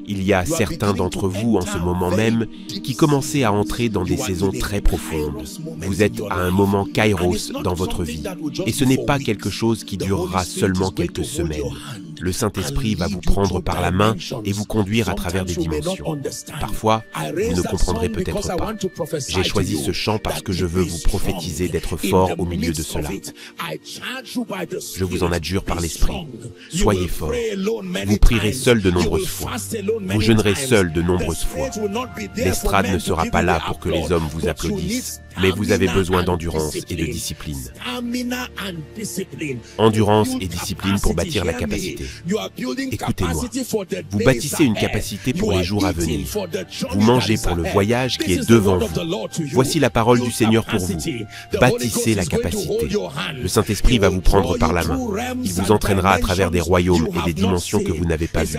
Il y a certains d'entre vous en ce moment même qui commencez à entrer dans des saisons très profondes. Vous êtes à un moment kairos dans votre vie. Et ce n'est pas quelque chose qui durera seulement quelques semaines. Le Saint-Esprit va vous prendre par la main et vous conduire à travers des dimensions. Parfois, vous ne comprendrez peut-être pas. J'ai choisi ce chant parce que je veux vous prophétiser d'être fort au milieu de cela. Je vous en adjure par l'Esprit. Soyez forts. Vous prierez seul de nombreuses fois. Vous jeûnerez seul de nombreuses fois. L'estrade ne sera pas là pour que les hommes vous applaudissent, mais vous avez besoin d'endurance et de discipline. Endurance et discipline pour bâtir la capacité. Écoutez-moi, vous bâtissez une capacité pour les jours à venir. Vous mangez pour le voyage qui est devant vous. Voici la parole du Seigneur pour vous. Bâtissez la capacité. Le Saint-Esprit va vous prendre par la main. Il vous entraînera à travers des royaumes et des dimensions que vous n'avez pas vues.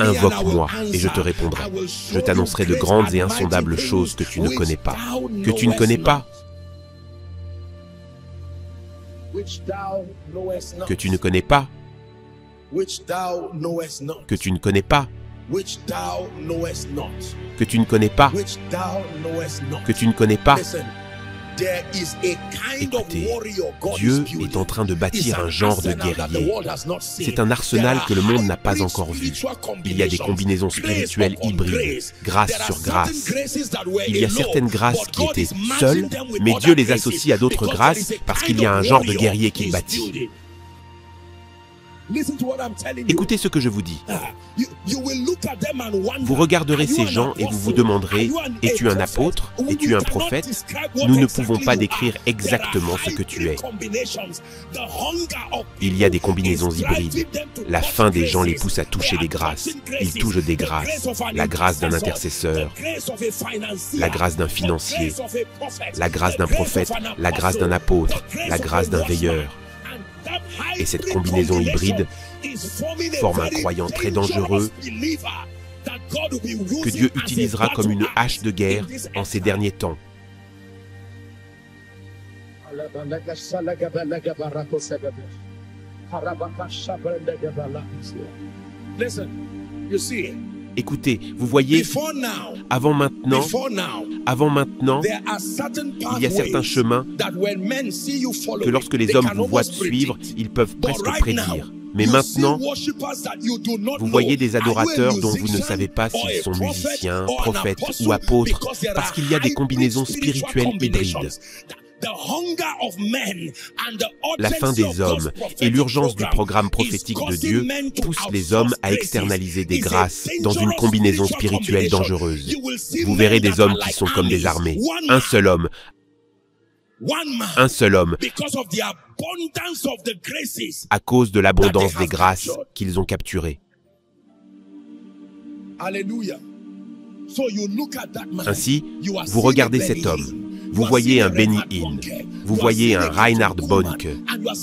Invoque-moi et je te répondrai. Je t'annoncerai de grandes et insondables choses que tu ne connais pas. Que tu ne connais pas. Que tu ne connais pas. Que tu ne connais pas. Que tu ne connais pas. Que tu ne connais pas. Écoutez, Dieu est en train de bâtir un genre de guerrier. C'est un arsenal que le monde n'a pas encore vu. Il y a des combinaisons spirituelles hybrides, grâce sur grâce. Il y a certaines grâces qui étaient seules, mais Dieu les associe à d'autres grâces parce qu'il y a un genre de guerrier qu'il bâtit. Écoutez ce que je vous dis. Vous regarderez ces gens et vous vous demanderez, es-tu un apôtre? Es-tu un prophète? Nous ne pouvons pas décrire exactement ce que tu es. Il y a des combinaisons hybrides. La faim des gens les pousse à toucher des grâces. Ils touchent des grâces. La grâce d'un intercesseur, la grâce d'un financier, la grâce d'un prophète, la grâce d'un apôtre, la grâce d'un veilleur. Et cette combinaison hybride forme un croyant très dangereux que Dieu utilisera comme une hache de guerre en ces derniers temps. Écoutez, vous voyez, avant maintenant, il y a certains chemins que lorsque les hommes vous voient suivre, ils peuvent presque prédire. Mais maintenant, vous voyez des adorateurs dont vous ne savez pas s'ils sont musiciens, prophètes ou apôtres, parce qu'il y a des combinaisons spirituelles hybrides. La faim des hommes et l'urgence du programme prophétique de Dieu poussent les hommes à externaliser des grâces dans une combinaison spirituelle dangereuse. Vous verrez des hommes qui sont comme des armées. Un seul homme, à cause de l'abondance des grâces qu'ils ont capturées. Ainsi, vous regardez cet homme. Vous voyez un Benny Hinn, vous voyez un Reinhard Bonnke,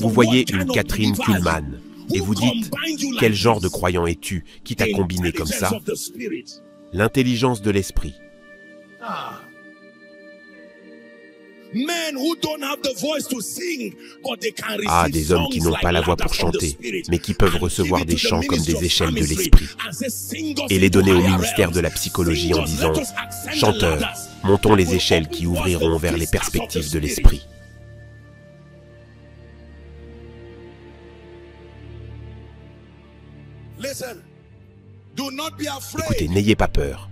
vous voyez une Catherine Kuhlman, et vous dites, quel genre de croyant es-tu qui t'a combiné comme ça? L'intelligence de l'esprit. Ah, des hommes qui n'ont pas la voix pour chanter, mais qui peuvent recevoir des chants comme des échelles de l'esprit, et les donner au ministère de la psychologie en disant, chanteurs, montons les échelles qui ouvriront vers les perspectives de l'esprit. Écoutez, n'ayez pas peur.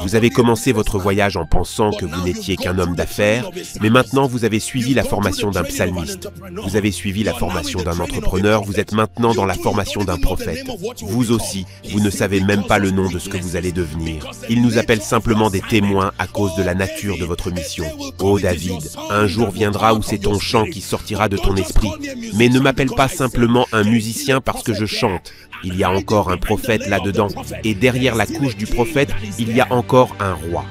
Vous avez commencé votre voyage en pensant que vous n'étiez qu'un homme d'affaires, mais maintenant vous avez suivi la formation d'un psalmiste. Vous avez suivi la formation d'un entrepreneur, vous êtes maintenant dans la formation d'un prophète. Vous aussi, vous ne savez même pas le nom de ce que vous allez devenir. Il nous appelle simplement des témoins à cause de la nature de votre mission. Oh David, un jour viendra où c'est ton chant qui sortira de ton esprit. Mais ne m'appelle pas simplement un musicien parce que je chante. Il y a encore un prophète là-dedans, et derrière la couche du prophète, il y a encore un roi.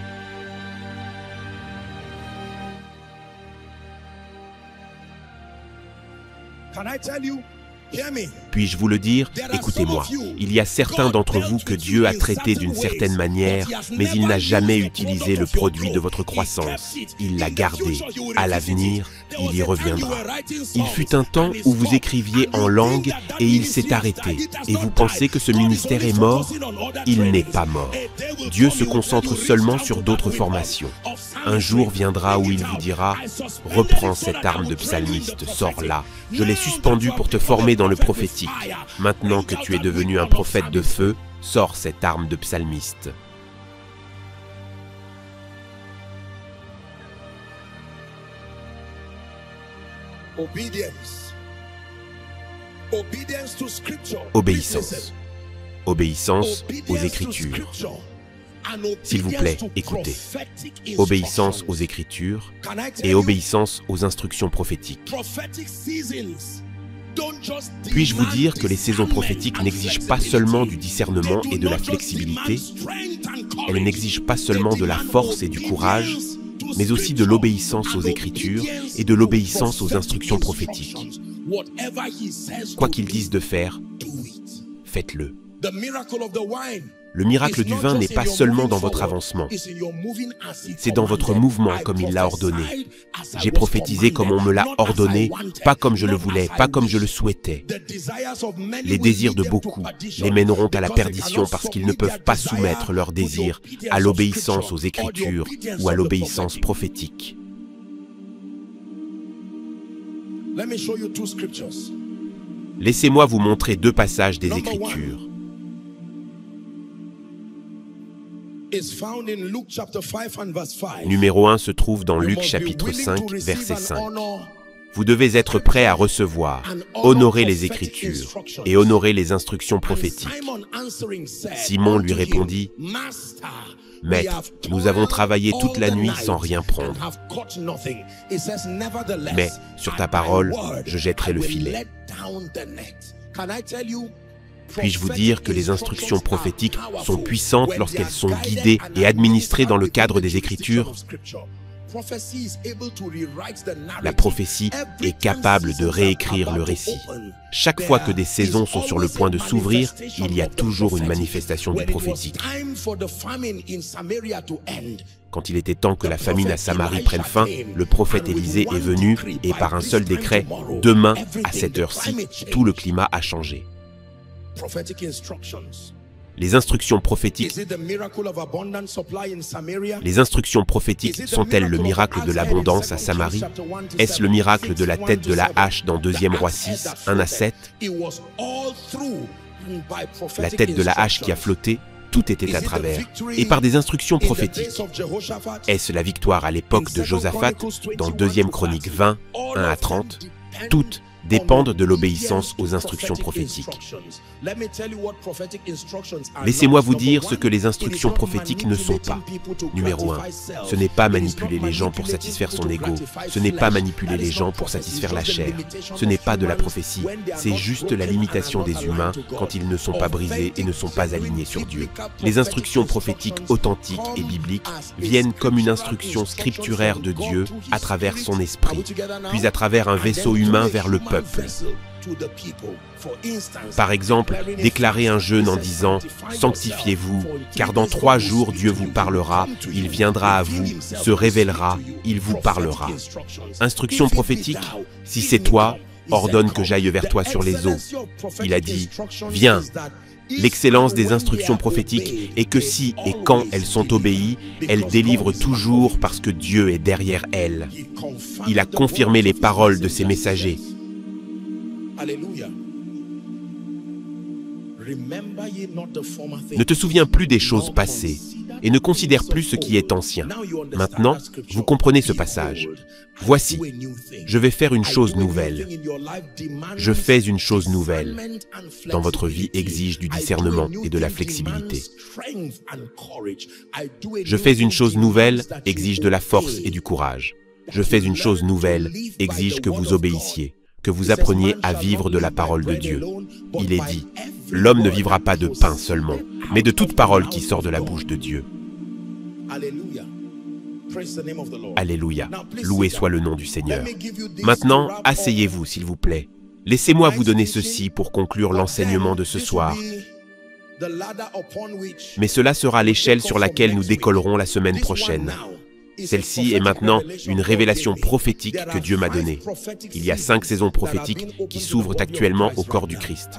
Puis-je vous le dire? Écoutez-moi. Il y a certains d'entre vous que Dieu a traités d'une certaine manière, mais il n'a jamais utilisé le produit de votre croissance. Il l'a gardé. À l'avenir, il y reviendra. Il fut un temps où vous écriviez en langue et il s'est arrêté. Et vous pensez que ce ministère est mort? Il n'est pas mort. Dieu se concentre seulement sur d'autres formations. Un jour viendra où il vous dira « Reprends cette arme de psalmiste, sors-la. Je l'ai suspendue pour te former dans le prophétique. Maintenant que tu es devenu un prophète de feu, sors cette arme de psalmiste. » Obéissance. Obéissance aux Écritures. S'il vous plaît, écoutez. Obéissance aux Écritures et obéissance aux instructions prophétiques. Puis-je vous dire que les saisons prophétiques n'exigent pas seulement du discernement et de la flexibilité, elles n'exigent pas seulement de la force et du courage, mais aussi de l'obéissance aux Écritures et de l'obéissance aux instructions prophétiques. Quoi qu'ils disent de faire, faites-le. Le miracle du vin n'est pas seulement dans votre avancement, c'est dans votre mouvement comme il l'a ordonné. J'ai prophétisé comme on me l'a ordonné, pas comme je le voulais, pas comme je le souhaitais. Les désirs de beaucoup les mèneront à la perdition parce qu'ils ne peuvent pas soumettre leurs désirs à l'obéissance aux Écritures ou à l'obéissance prophétique. Laissez-moi vous montrer deux passages des Écritures. Numéro 1 se trouve dans Luc chapitre 5, verset 5. Vous devez être prêt à recevoir, honorer les Écritures et honorer les instructions prophétiques. Simon lui répondit, « Maître, nous avons travaillé toute la nuit sans rien prendre. Mais sur ta parole, je jetterai le filet. » Puis-je vous dire que les instructions prophétiques sont puissantes lorsqu'elles sont guidées et administrées dans le cadre des Écritures? La prophétie est capable de réécrire le récit. Chaque fois que des saisons sont sur le point de s'ouvrir, il y a toujours une manifestation du prophétique. Quand il était temps que la famine à Samarie prenne fin, le prophète Élisée est venu et par un seul décret, demain, à cette heure-ci, tout le climat a changé. Les instructions prophétiques sont-elles le miracle de l'abondance à Samarie? Est-ce le miracle de la tête de la hache dans 2 Rois 6, 1 à 7? La tête de la hache qui a flotté, tout était à travers, et par des instructions prophétiques. Est-ce la victoire à l'époque de Josaphat, dans 2 Chroniques 20, 1 à 30? Toutes dépendent de l'obéissance aux instructions prophétiques. Laissez-moi vous dire ce que les instructions prophétiques ne sont pas. Numéro 1, ce n'est pas manipuler les gens pour satisfaire son ego. Ce n'est pas manipuler les gens pour satisfaire la chair. Ce n'est pas de la prophétie. C'est juste la limitation des humains quand ils ne sont pas brisés et ne sont pas alignés sur Dieu. Les instructions prophétiques authentiques et bibliques viennent comme une instruction scripturaire de Dieu à travers son esprit, puis à travers un vaisseau humain vers le peuple. Par exemple, déclarer un jeûne en disant « Sanctifiez-vous, car dans 3 jours Dieu vous parlera, il viendra à vous, se révélera, il vous parlera. » Instruction prophétique, si c'est toi, ordonne que j'aille vers toi sur les eaux. Il a dit « Viens ». L'excellence des instructions prophétiques est que si et quand elles sont obéies, elles délivrent toujours parce que Dieu est derrière elles. Il a confirmé les paroles de ses messagers. Ne te souviens plus des choses passées et ne considère plus ce qui est ancien. Maintenant, vous comprenez ce passage. Voici, je vais faire une chose nouvelle. Je fais une chose nouvelle. Dans votre vie exige du discernement et de la flexibilité. Je fais une chose nouvelle exige de la force et du courage. Je fais une chose nouvelle exige que vous obéissiez, que vous appreniez à vivre de la parole de Dieu. Il est dit, l'homme ne vivra pas de pain seulement, mais de toute parole qui sort de la bouche de Dieu. Alléluia. Loué soit le nom du Seigneur. Maintenant, asseyez-vous, s'il vous plaît. Laissez-moi vous donner ceci pour conclure l'enseignement de ce soir. Mais cela sera l'échelle sur laquelle nous décollerons la semaine prochaine. Celle-ci est maintenant une révélation prophétique que Dieu m'a donnée. Il y a 5 saisons prophétiques qui s'ouvrent actuellement au corps du Christ.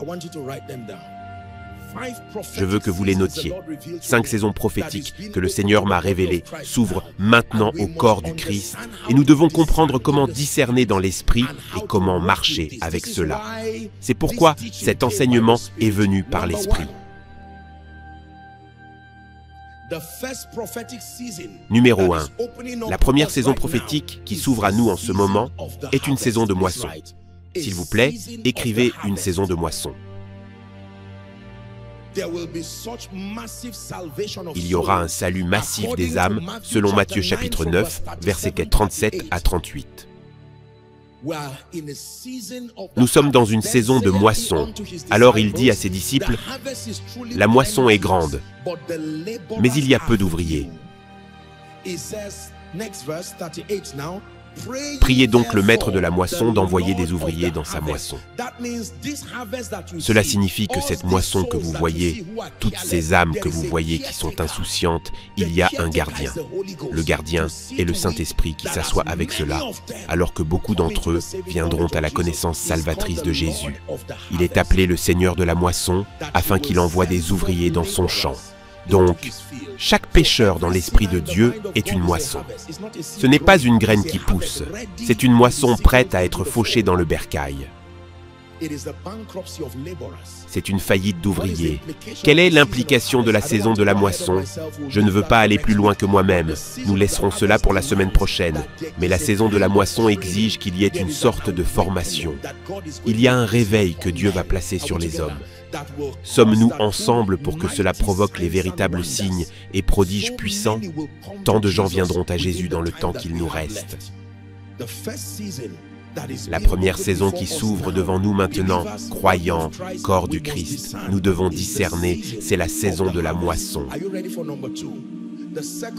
Je veux que vous les notiez. 5 saisons prophétiques que le Seigneur m'a révélées s'ouvrent maintenant au corps du Christ et nous devons comprendre comment discerner dans l'esprit et comment marcher avec cela. C'est pourquoi cet enseignement est venu par l'esprit. Numéro 1. La première saison prophétique qui s'ouvre à nous en ce moment est une saison de moisson. S'il vous plaît, écrivez une saison de moisson. Il y aura un salut massif des âmes selon Matthieu chapitre 9, versets 37 à 38. Nous sommes dans une saison de moisson. Alors il dit à ses disciples, « La moisson est grande, mais il y a peu d'ouvriers. » Priez donc le maître de la moisson d'envoyer des ouvriers dans sa moisson. Cela signifie que cette moisson que vous voyez, toutes ces âmes que vous voyez qui sont insouciantes, il y a un gardien. Le gardien est le Saint-Esprit qui s'assoit avec cela, alors que beaucoup d'entre eux viendront à la connaissance salvatrice de Jésus. Il est appelé le Seigneur de la moisson, afin qu'il envoie des ouvriers dans son champ. Donc, chaque pécheur dans l'Esprit de Dieu est une moisson. Ce n'est pas une graine qui pousse, c'est une moisson prête à être fauchée dans le bercail. C'est une faillite d'ouvriers. Quelle est l'implication de la saison de la moisson? Je ne veux pas aller plus loin que moi-même. Nous laisserons cela pour la semaine prochaine. Mais la saison de la moisson exige qu'il y ait une sorte de formation. Il y a un réveil que Dieu va placer sur les hommes. Sommes-nous ensemble pour que cela provoque les véritables signes et prodiges puissants? Tant de gens viendront à Jésus dans le temps qu'il nous reste. La première saison qui s'ouvre devant nous maintenant, croyants, corps du Christ, nous devons discerner, c'est la saison de la moisson.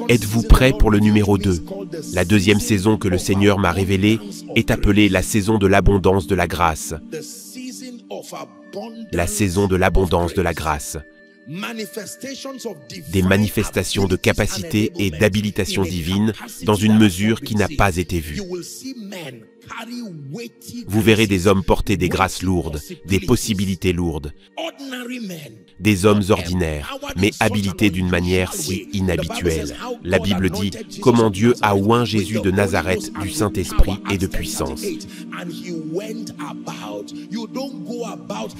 Êtes-vous prêts pour le numéro 2? La deuxième saison que le Seigneur m'a révélée est appelée la saison de l'abondance de la grâce. La saison de l'abondance de la grâce. Des manifestations de capacité et d'habilitation divine dans une mesure qui n'a pas été vue. Vous verrez des hommes porter des grâces lourdes, des possibilités lourdes, des hommes ordinaires, mais habilités d'une manière si inhabituelle. La Bible dit comment Dieu a oint Jésus de Nazareth du Saint-Esprit et de puissance.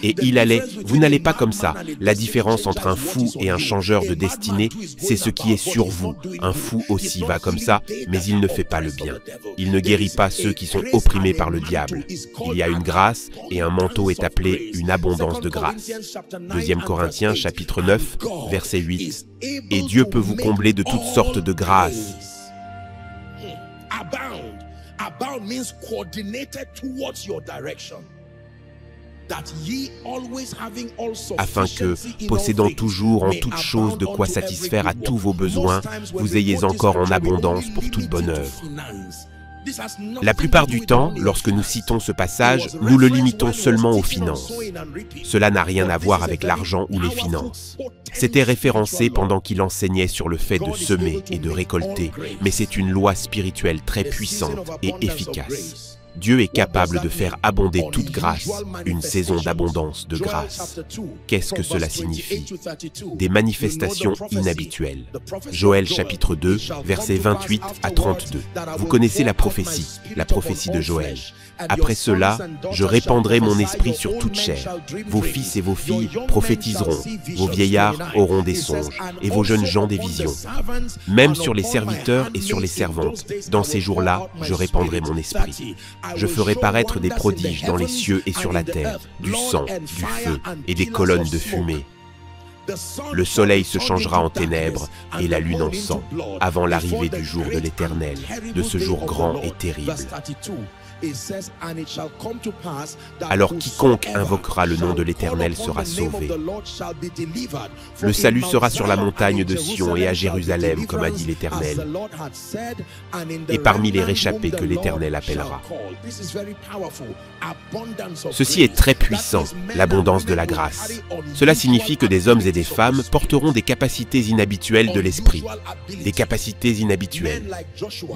Et il allait, vous n'allez pas comme ça. La différence entre un fou et un changeur de destinée, c'est ce qui est sur vous. Un fou aussi va comme ça, mais il ne fait pas le bien. Il ne guérit pas ceux qui sont opprimés par le diable. Il y a une grâce et un manteau est appelé une abondance de grâce. 2 Corinthiens chapitre 9, verset 8. Et Dieu peut vous combler de toutes sortes de grâces. Afin que, possédant toujours en toutes choses de quoi satisfaire à tous vos besoins, vous ayez encore en abondance pour toute bonne œuvre. La plupart du temps, lorsque nous citons ce passage, nous le limitons seulement aux finances. Cela n'a rien à voir avec l'argent ou les finances. C'était référencé pendant qu'il enseignait sur le fait de semer et de récolter, mais c'est une loi spirituelle très puissante et efficace. Dieu est capable de faire abonder toute grâce, une saison d'abondance de grâce. Qu'est-ce que cela signifie? Des manifestations inhabituelles. Joël chapitre 2, versets 28 à 32. Vous connaissez la prophétie de Joël. Après cela, je répandrai mon esprit sur toute chair. Vos fils et vos filles prophétiseront, vos vieillards auront des songes, et vos jeunes gens des visions. Même sur les serviteurs et sur les servantes, dans ces jours-là, je répandrai mon esprit. Je ferai paraître des prodiges dans les cieux et sur la terre, du sang, du feu et des colonnes de fumée. Le soleil se changera en ténèbres et la lune en sang, avant l'arrivée du jour de l'Éternel, de ce jour grand et terrible. Alors quiconque invoquera le nom de l'Éternel sera sauvé. Le salut sera sur la montagne de Sion et à Jérusalem, comme a dit l'Éternel, et parmi les réchappés que l'Éternel appellera. Ceci est très puissant, l'abondance de la grâce. Cela signifie que des hommes et des femmes porteront des capacités inhabituelles de l'esprit. Des capacités inhabituelles.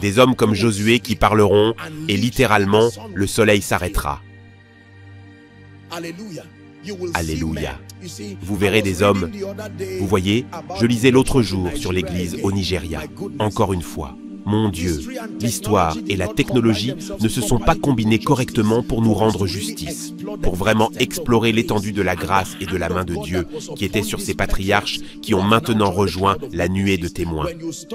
Des hommes comme Josué qui parleront et littéralement, le soleil s'arrêtera. Alléluia. Vous verrez des hommes. Vous voyez, je lisais l'autre jour sur l'église au Nigeria. Encore une fois. Mon Dieu, l'histoire et la technologie ne se sont pas combinés correctement pour nous rendre justice, pour vraiment explorer l'étendue de la grâce et de la main de Dieu qui était sur ces patriarches qui ont maintenant rejoint la nuée de témoins.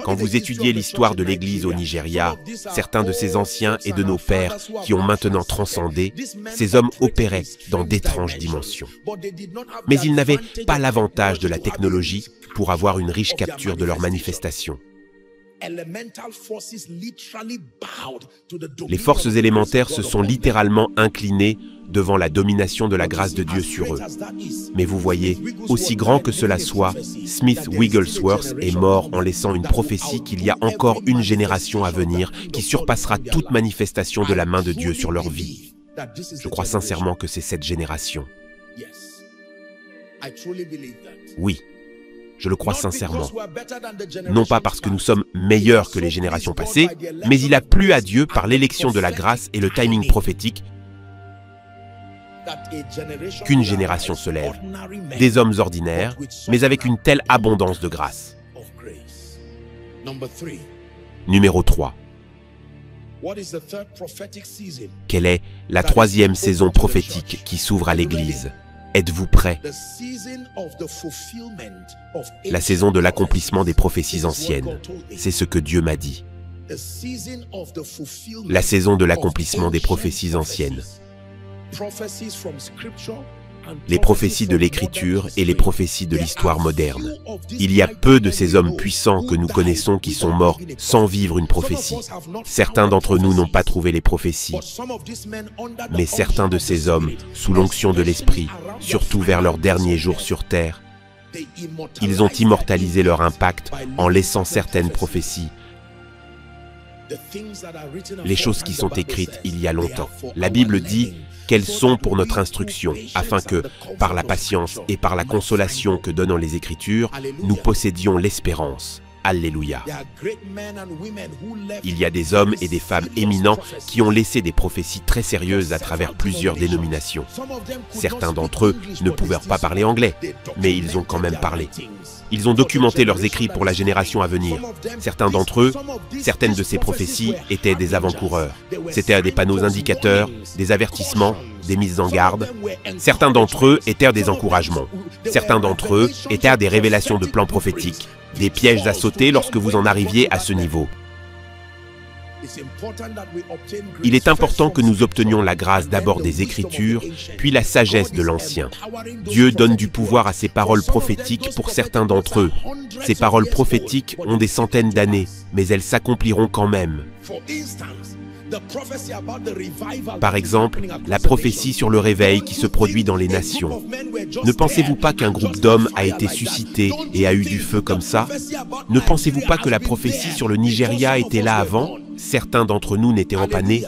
Quand vous étudiez l'histoire de l'Église au Nigeria, certains de ces anciens et de nos pères qui ont maintenant transcendé, ces hommes opéraient dans d'étranges dimensions. Mais ils n'avaient pas l'avantage de la technologie pour avoir une riche capture de leurs manifestations. Les forces élémentaires se sont littéralement inclinées devant la domination de la grâce de Dieu sur eux. Mais vous voyez, aussi grand que cela soit, Smith Wigglesworth est mort en laissant une prophétie qu'il y a encore une génération à venir qui surpassera toute manifestation de la main de Dieu sur leur vie. Je crois sincèrement que c'est cette génération. Oui. Je le crois sincèrement. Non pas parce que nous sommes meilleurs que les générations passées, mais il a plu à Dieu par l'élection de la grâce et le timing prophétique qu'une génération se lève, des hommes ordinaires, mais avec une telle abondance de grâce. Numéro 3. Quelle est la troisième saison prophétique qui s'ouvre à l'Église? Êtes-vous prêts? La saison de l'accomplissement des prophéties anciennes, c'est ce que Dieu m'a dit. La saison de l'accomplissement des prophéties anciennes. Les prophéties de l'Écriture et les prophéties de l'histoire moderne. Il y a peu de ces hommes puissants que nous connaissons qui sont morts sans vivre une prophétie. Certains d'entre nous n'ont pas trouvé les prophéties. Mais certains de ces hommes, sous l'onction de l'Esprit, surtout vers leurs derniers jours sur terre, ils ont immortalisé leur impact en laissant certaines prophéties. Les choses qui sont écrites il y a longtemps. La Bible dit qu'elles sont pour notre instruction, afin que, par la patience et par la consolation que donnent les Écritures, nous possédions l'espérance. Alléluia. Il y a des hommes et des femmes éminents qui ont laissé des prophéties très sérieuses à travers plusieurs dénominations. Certains d'entre eux ne pouvaient pas parler anglais, mais ils ont quand même parlé. Ils ont documenté leurs écrits pour la génération à venir. Certains d'entre eux, certaines de ces prophéties étaient des avant-coureurs. C'était des panneaux indicateurs, des avertissements, des mises en garde. Certains d'entre eux étaient des encouragements. Certains d'entre eux étaient des révélations de plans prophétiques, des pièges à sauter lorsque vous en arriviez à ce niveau. Il est important que nous obtenions la grâce d'abord des Écritures, puis la sagesse de l'Ancien. Dieu donne du pouvoir à ses paroles prophétiques pour certains d'entre eux. Ces paroles prophétiques ont des centaines d'années, mais elles s'accompliront quand même. Par exemple, la prophétie sur le réveil qui se produit dans les nations. Ne pensez-vous pas qu'un groupe d'hommes a été suscité et a eu du feu comme ça? Ne pensez-vous pas que la prophétie sur le Nigeria était là avant? Certains d'entre nous n'étaient pas nés.